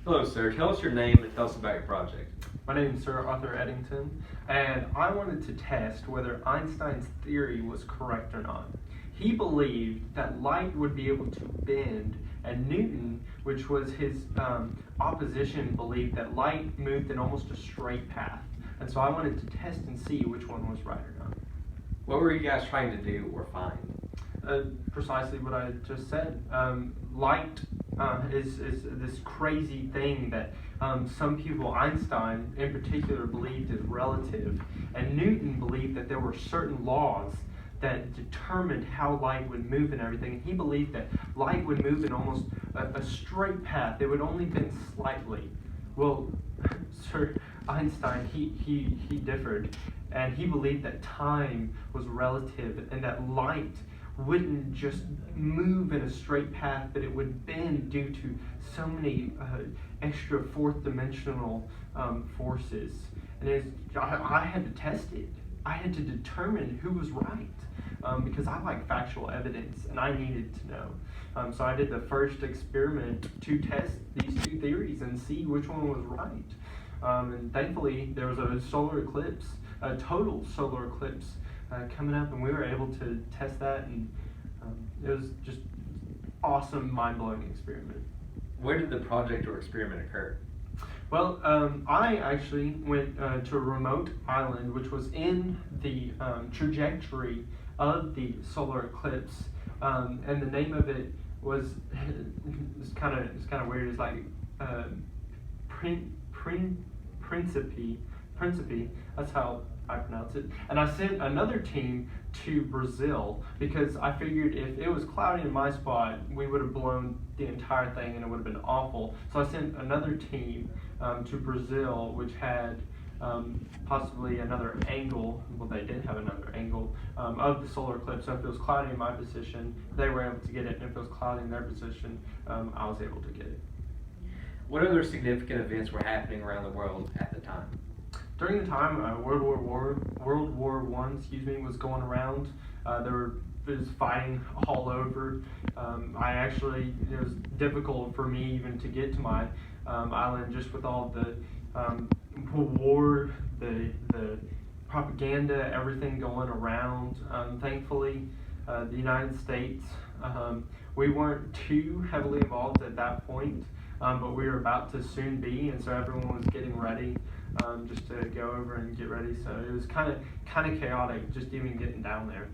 Hello, sir. Tell us your name and tell us about your project. My name is Sir Arthur Eddington, and I wanted to test whether Einstein's theory was correct or not. He believed that light would be able to bend, and Newton, which was his opposition, believed that light moved in almost a straight path. And so I wanted to test and see which one was right or not. What were you guys trying to do or find? Precisely what I just said. Light is this crazy thing that some people, Einstein in particular, believed is relative, and Newton believed that there were certain laws that determined how light would move and everything. He believed that light would move in almost a straight path. It would only bend slightly. Well, Sir Einstein, he differed, and he believed that time was relative and that light wouldn't just move in a straight path, but it would bend due to so many extra fourth dimensional forces. And I had to test it. I had to determine who was right, because I like factual evidence and I needed to know. So I did the first experiment to test these two theories and see which one was right. And thankfully there was a solar eclipse, a total solar eclipse coming up, and we were able to test that, and it was just awesome, mind-blowing experiment. Where did the project or experiment occur? Well, I actually went to a remote island which was in the trajectory of the solar eclipse, and the name of it was it's kind of weird. It's like Principe. That's how I pronounce it. And I sent another team to Brazil because I figured if it was cloudy in my spot, we would have blown the entire thing and it would have been awful. So I sent another team to Brazil, which had possibly another angle. Well, they did have another angle of the solar eclipse. So if it was cloudy in my position, they were able to get it. And if it was cloudy in their position, I was able to get it. What other significant events were happening around the world at the time? During the time, World War I, was going around. There was fighting all over. It was difficult for me even to get to my island, just with all the war, the propaganda, everything going around. Thankfully, the United States, we weren't too heavily involved at that point, but we were about to soon be, and so everyone was getting ready. Just to go over and get ready, so it was kind of chaotic just even getting down there.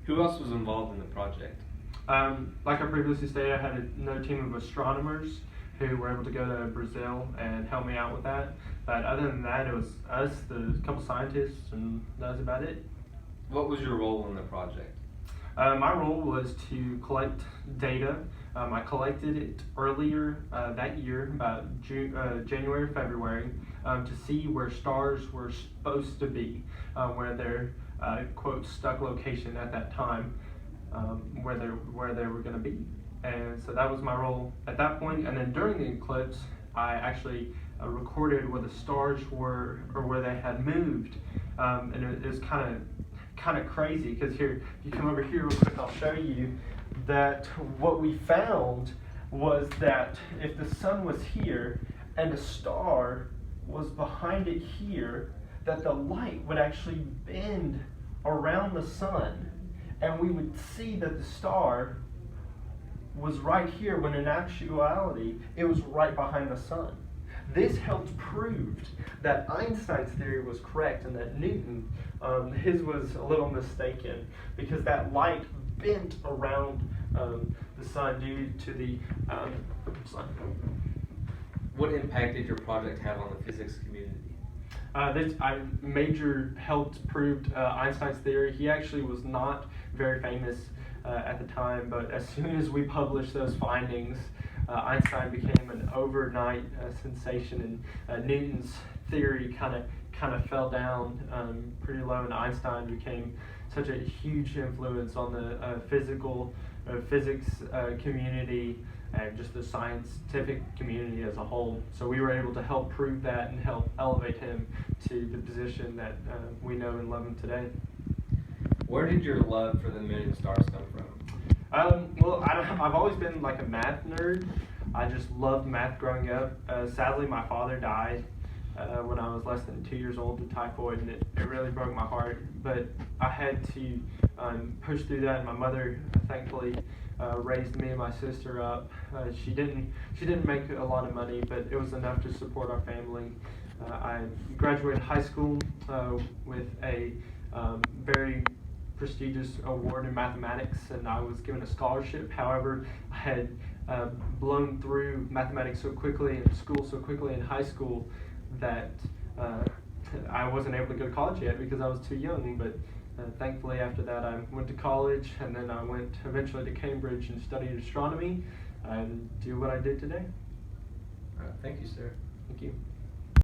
Who else was involved in the project? Like I previously stated, I had another team of astronomers who were able to go to Brazil and help me out with that. But other than that, it was us, the couple scientists, and that was about it. What was your role in the project? My role was to collect data. I collected it earlier that year, about January, February, to see where stars were supposed to be, where their quote stuck location at that time, where they were going to be. And so that was my role at that point. And then during the eclipse, I actually recorded where the stars were or where they had moved, and it was kind of crazy because here, if you come over here real quick, I'll show you that what we found was that if the sun was here and a star was behind it here, that the light would actually bend around the sun, and we would see that the star was right here when in actuality it was right behind the sun. This helped prove that Einstein's theory was correct and that Newton, his was a little mistaken, because that light bent around the sun due to the sun. What impact did your project have on the physics community? This helped prove Einstein's theory. He actually was not very famous at the time, but as soon as we published those findings, Einstein became an overnight sensation, and Newton's theory kind of fell down pretty low, and Einstein became such a huge influence on the physics community and just the scientific community as a whole. So we were able to help prove that and help elevate him to the position that we know and love him today. Where did your love for the moon and stars come from? Well, I've always been like a math nerd. I just loved math growing up. Sadly, my father died when I was less than 2 years old of typhoid, and it really broke my heart. But I had to push through that, and my mother thankfully raised me and my sister up. She didn't make a lot of money, but it was enough to support our family. I graduated high school with a very prestigious award in mathematics, and I was given a scholarship. However, I had blown through mathematics so quickly in school, so quickly in high school, that I wasn't able to go to college yet because I was too young. But thankfully after that I went to college, and then I went eventually to Cambridge and studied astronomy and do what I did today. Thank you, sir. Thank you.